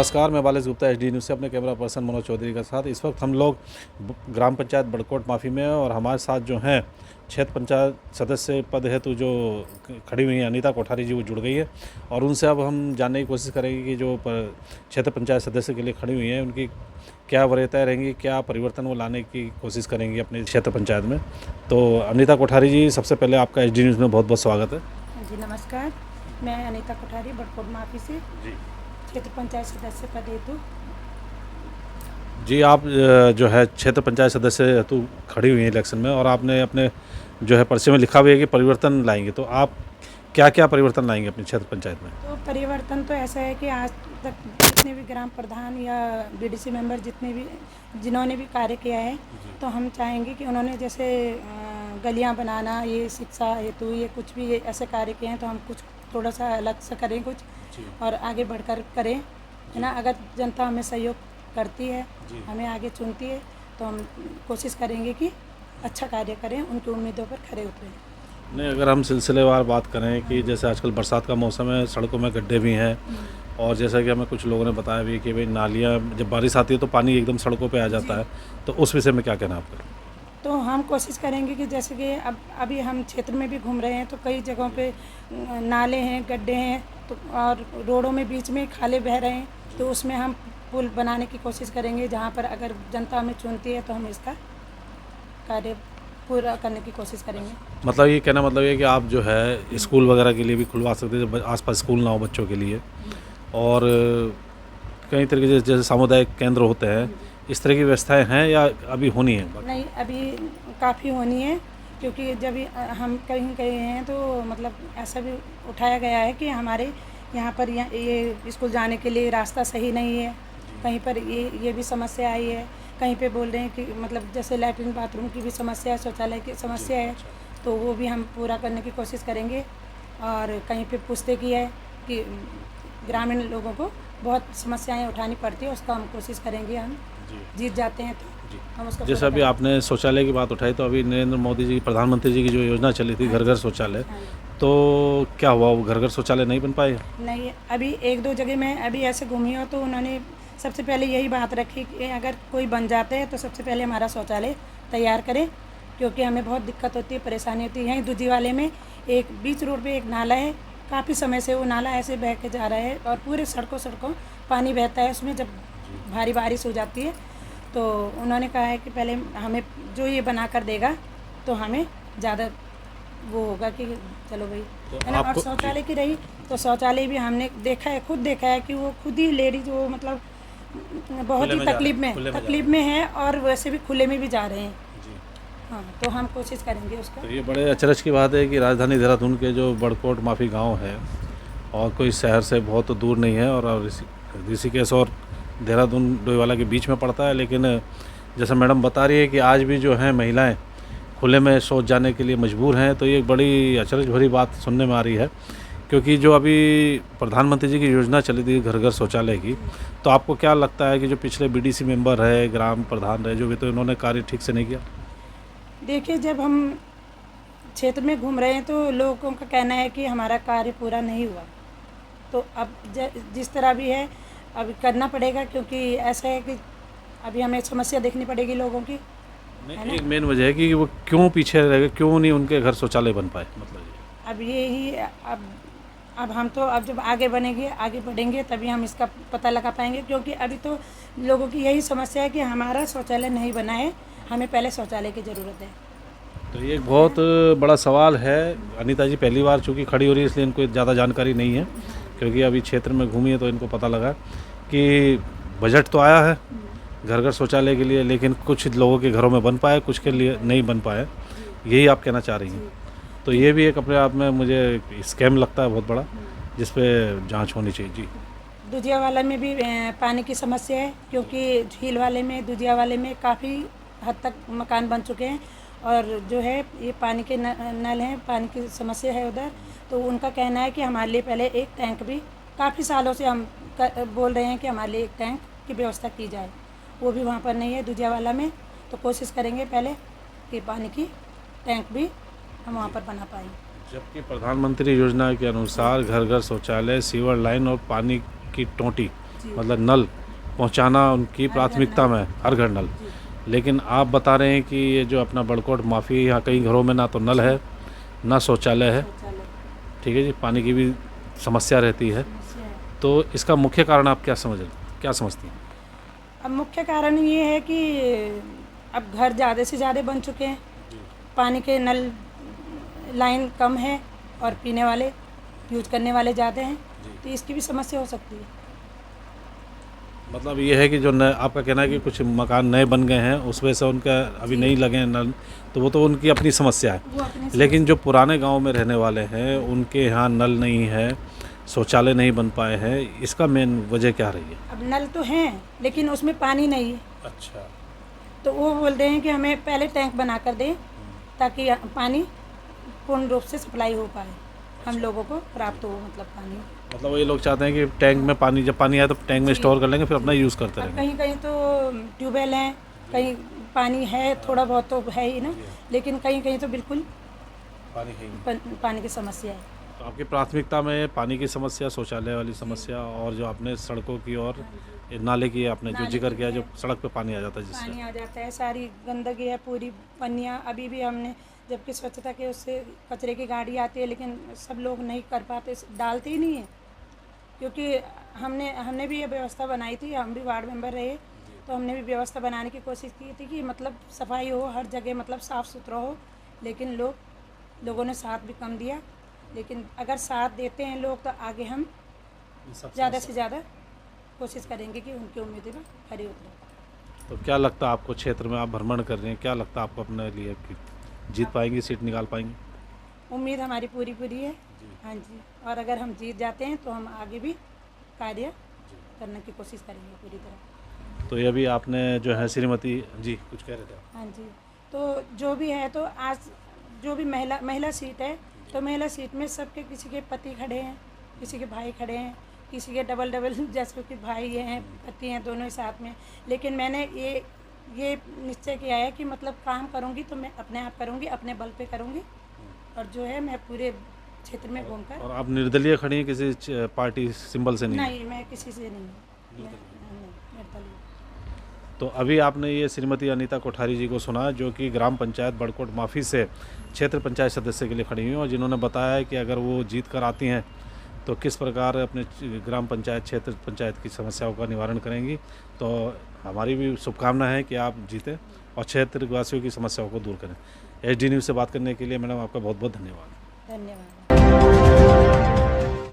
नमस्कार, मैं बालेश Gupta HD news से अपने कैमरा पर्सन मनोज चौधरी के साथ। इस वक्त हम लोग ग्राम पंचायत बड़कोट माफ़ी में हैं और हमारे साथ जो हैं क्षेत्र पंचायत सदस्य पद हेतु जो खड़ी हुई हैं अनीता कोठारी जी, वो जुड़ गई है और उनसे अब हम जानने की कोशिश करेंगे कि जो क्षेत्र पंचायत सदस्य के लिए खड़ी हुई हैं उनकी क्या वरीयताएँ रहेंगी, क्या परिवर्तन वो लाने की कोशिश करेंगी अपने क्षेत्र पंचायत में। तो अनीता कोठारी जी, सबसे पहले आपका एचडी न्यूज़ में बहुत बहुत स्वागत है। जी नमस्कार, मैं अनीता कोठारी बड़कोट माफी से जी क्षेत्र पंचायत सदस्य पद हेतु। जी, आप जो है क्षेत्र पंचायत सदस्य हेतु खड़ी हुई हैं इलेक्शन में और आपने अपने जो है पर्चे में लिखा हुआ है कि परिवर्तन लाएंगे। तो आप क्या-क्या परिवर्तन लाएंगे अपनी क्षेत्र पंचायत में? तो परिवर्तन तो ऐसा है कि आज तक जितने भी ग्राम प्रधान या बीडीसी मेंबर जिन्होंने भी कार्य किया है, तो हम चाहेंगे कि उन्होंने जैसे गलियां बनाना, ये शिक्षा हेतु, ये कुछ भी ये ऐसे कार्य किए हैं, तो हम कुछ थोड़ा सा अलग से करें कुछ और आगे बढ़कर करें, है ना। अगर जनता हमें सहयोग करती है, हमें आगे चुनती है, तो हम कोशिश करेंगे कि अच्छा कार्य करें, उनकी उम्मीदों पर खरे उतरें। नहीं, अगर हम सिलसिलेवार बात करें कि जैसे आजकल बरसात का मौसम है, सड़कों में गड्ढे भी हैं और जैसा कि हमें कुछ लोगों ने बताया भी कि भाई नालियाँ जब बारिश आती है तो पानी एकदम सड़कों पे आ जाता है, तो उस विषय में क्या कहना है आपका? तो हम कोशिश करेंगे कि जैसे कि अब अभी हम क्षेत्र में भी घूम रहे हैं, तो कई जगहों पे नाले हैं, गड्ढे हैं, तो और रोडों में बीच में खाले बह रहे हैं, तो उसमें हम पुल बनाने की कोशिश करेंगे। जहाँ पर अगर जनता हमें चुनती है तो हम इसका कार्य पूरा करने की कोशिश करेंगे। मतलब ये कहना मतलब ये कि आप जो है स्कूल वगैरह के लिए भी खुलवा सकते हैं जब आसपास स्कूल ना हो बच्चों के लिए, और कई तरीके से जैसे सामुदायिक केंद्र होते हैं, इस तरह की व्यवस्थाएं हैं या अभी होनी है? नहीं, अभी काफ़ी होनी है, क्योंकि जब हम कहीं गए हैं तो मतलब ऐसा भी उठाया गया है कि हमारे यहाँ पर ये स्कूल जाने के लिए रास्ता सही नहीं है, कहीं पर ये भी समस्या आई है, कहीं पे बोल रहे हैं कि मतलब जैसे लैट्रिन बाथरूम की भी समस्या है, शौचालय की समस्या है, तो वो भी हम पूरा करने की कोशिश करेंगे। और कहीं पे पूछते की है कि ग्रामीण लोगों को बहुत समस्याएं उठानी पड़ती है, उसका हम कोशिश करेंगे, हम जीत जाते हैं तो हम उसका जैसे अभी आपने शौचालय की बात उठाई, तो अभी नरेंद्र मोदी जी, प्रधानमंत्री जी की जो योजना चली थी घर घर शौचालय, तो क्या हुआ, वो घर घर शौचालय नहीं बन पाए? नहीं, अभी एक दो जगह में अभी ऐसे घूमी हो, तो उन्होंने सबसे पहले यही बात रखी कि अगर कोई बन जाते हैं तो सबसे पहले हमारा शौचालय तैयार करें, क्योंकि हमें बहुत दिक्कत होती है, परेशानी होती है। यहीं दूधी वाले में एक बीच रोड पे एक नाला है, काफ़ी समय से वो नाला ऐसे बह के जा रहा है और पूरे सड़कों पानी बहता है उसमें जब भारी बारिश हो जाती है। तो उन्होंने कहा है कि पहले हमें जो ये बना कर देगा तो हमें ज़्यादा वो होगा कि चलो भाई, है ना। और शौचालय की रही, तो शौचालय भी हमने खुद देखा है कि वो खुद ही लेडीज वो मतलब बहुत ही तकलीफ में है और वैसे भी खुले में भी जा रहे हैं। हाँ, तो हम कोशिश करेंगे उसका। तो ये बड़े अचरज की बात है कि राजधानी देहरादून के जो बड़कोट माफी गांव है और कोई शहर से बहुत दूर नहीं है और ऋषिकेश और देहरादून डोईवाला के बीच में पड़ता है, लेकिन जैसा मैडम बता रही है कि आज भी जो है महिलाएं खुले में शौच जाने के लिए मजबूर हैं, तो ये बड़ी अचरज भरी बात सुनने में आ रही है। क्योंकि जो अभी प्रधानमंत्री जी की योजना चली थी घर घर शौचालय की, तो आपको क्या लगता है कि जो पिछले बीडीसी मेंबर है, ग्राम प्रधान रहे जो भी, तो इन्होंने कार्य ठीक से नहीं किया? देखिए, जब हम क्षेत्र में घूम रहे हैं तो लोगों का कहना है कि हमारा कार्य पूरा नहीं हुआ, तो अब जिस तरह भी है अभी करना पड़ेगा, क्योंकि ऐसा है कि अभी हमें समस्या देखनी पड़ेगी लोगों की। नहीं, एक मेन वजह है कि वो क्यों पीछे रह गए, क्यों नहीं उनके घर शौचालय बन पाए, मतलब अब यही अब हम तो अब जब आगे बढ़ेंगे तभी हम इसका पता लगा पाएंगे, क्योंकि अभी तो लोगों की यही समस्या है कि हमारा शौचालय नहीं बना है, हमें पहले शौचालय की ज़रूरत है। तो ये एक बहुत बड़ा सवाल है। अनीता जी पहली बार चूँकि खड़ी हो रही है, इसलिए इनको ज़्यादा जानकारी नहीं है, क्योंकि अभी क्षेत्र में घूमी है तो इनको पता लगा कि बजट तो आया है घर घर शौचालय के लिए, लेकिन कुछ लोगों के घरों में बन पाए, कुछ के लिए नहीं बन पाए, यही आप कहना चाह रही हैं। तो ये भी एक अपने आप में मुझे स्कैम लगता है बहुत बड़ा, जिस पे जांच होनी चाहिए। जी, दूधिया वाला में भी पानी की समस्या है, क्योंकि झील वाले में, दूधिया वाले में काफ़ी हद तक मकान बन चुके हैं और जो है ये पानी के नल हैं, पानी की समस्या है उधर। तो उनका कहना है कि हमारे लिए पहले एक टैंक भी, काफ़ी सालों से हम बोल रहे हैं कि हमारे लिए एक टैंक की व्यवस्था की जाए, वो भी वहाँ पर नहीं है दूधिया वाला में। तो कोशिश करेंगे पहले कि पानी की टैंक भी हम वहाँ पर बना पाएँ। जबकि प्रधानमंत्री योजना के अनुसार घर घर शौचालय, सीवर लाइन और पानी की टोंटी जी। मतलब नल पहुंचाना उनकी प्राथमिकता में, हर घर नल। जी। लेकिन आप बता रहे हैं कि ये जो अपना बड़कोट माफ़ी, यहाँ कई घरों में ना तो नल है, ना शौचालय है, शौचालय ठीक है जी, पानी की भी समस्या रहती है। समस्या है। तो इसका मुख्य कारण आप क्या समझती हैं? अब मुख्य कारण ये है कि अब घर ज़्यादा से ज़्यादा बन चुके हैं, पानी के नल लाइन कम है और पीने वाले यूज करने वाले ज़्यादा हैं, तो इसकी भी समस्या हो सकती है। मतलब ये है कि जो आपका कहना है कि कुछ मकान नए बन गए हैं, उस वजह से उनका अभी नहीं लगे हैं नल, तो वो तो उनकी अपनी समस्या है। वो अपनी लेकिन जो पुराने गांव में रहने वाले हैं, उनके यहाँ नल नहीं है, शौचालय नहीं बन पाए हैं, इसका मेन वजह क्या रही है? अब नल तो हैं लेकिन उसमें पानी नहीं है, अच्छा। तो वो बोल रहे हैं कि हमें पहले टैंक बना कर दें ताकि पानी पूर्ण रूप से सप्लाई हो पाए, हम लोगों को प्राप्त हो, मतलब पानी। मतलब ये लोग चाहते हैं कि टैंक में पानी, जब पानी आए तो टैंक में स्टोर कर लेंगे, फिर अपना यूज़ करते अब रहेंगे। कहीं कहीं तो ट्यूबवेल हैं, कहीं पानी है, थोड़ा बहुत तो है ही ना, लेकिन कहीं कहीं तो बिल्कुल पानी है ही नहीं। पानी की समस्या है। तो आपकी प्राथमिकता में पानी की समस्या, शौचालय वाली समस्या, और जो आपने सड़कों की और नाले की आपने जो नाले जिक्र की किया, है। जो सड़क पे पानी आ जाता है जिससे। पानी आ जाता है, सारी गंदगी है, पूरी पन्नियाँ अभी भी हमने, जबकि स्वच्छता के उससे कचरे की गाड़ी आती है, लेकिन सब लोग नहीं कर पाते, डालते ही नहीं है। क्योंकि हमने भी ये व्यवस्था बनाई थी, हम भी वार्ड मेंबर रहे, तो हमने भी व्यवस्था बनाने की कोशिश की थी कि मतलब सफाई हो हर जगह, मतलब साफ़ सुथरा हो, लेकिन लोगों ने साथ भी कम दिया। लेकिन अगर साथ देते हैं लोग, तो आगे हम ज़्यादा से ज़्यादा कोशिश करेंगे कि उनकी उम्मीदें पर खरी उतरें। तो क्या लगता है आपको, क्षेत्र में आप भ्रमण कर रहे हैं, क्या लगता है आपको अपने लिए कि जीत पाएंगी, सीट निकाल पाएंगी? उम्मीद हमारी पूरी है। हाँ जी, और अगर हम जीत जाते हैं तो हम आगे भी कार्य करने की कोशिश करेंगे पूरी तरह। तो ये भी आपने जो है श्रीमती जी कुछ कह रहे थे आप? हाँ जी, तो जो भी है, तो आज जो भी महिला सीट है, तो महिला सीट में सबके, किसी के पति खड़े हैं, किसी के भाई खड़े हैं, किसी के डबल जैसे कि भाई हैं, पति हैं, दोनों ही साथ में। लेकिन मैंने ये निश्चय किया है कि मतलब काम करूँगी तो मैं अपने आप करूँगी, अपने बल पे करूँगी, और जो है मैं पूरे क्षेत्र में घूमकर। और आप निर्दलीय खड़ी हैं, किसी पार्टी सिंबल से नहीं? नहीं, मैं किसी से नहीं, निर्दलीय। तो अभी आपने ये श्रीमती अनीता कोठारी जी को सुना, जो कि ग्राम पंचायत बड़कोट माफ़ी से क्षेत्र पंचायत सदस्य के लिए खड़ी हुई हैं, और जिन्होंने बताया है कि अगर वो जीत कर आती हैं तो किस प्रकार अपने ग्राम पंचायत, क्षेत्र पंचायत की समस्याओं का निवारण करेंगी। तो हमारी भी शुभकामना है कि आप जीतें और क्षेत्रवासियों की समस्याओं को दूर करें। HD न्यूज़ से बात करने के लिए मैडम आपका बहुत बहुत धन्यवाद। धन्यवाद।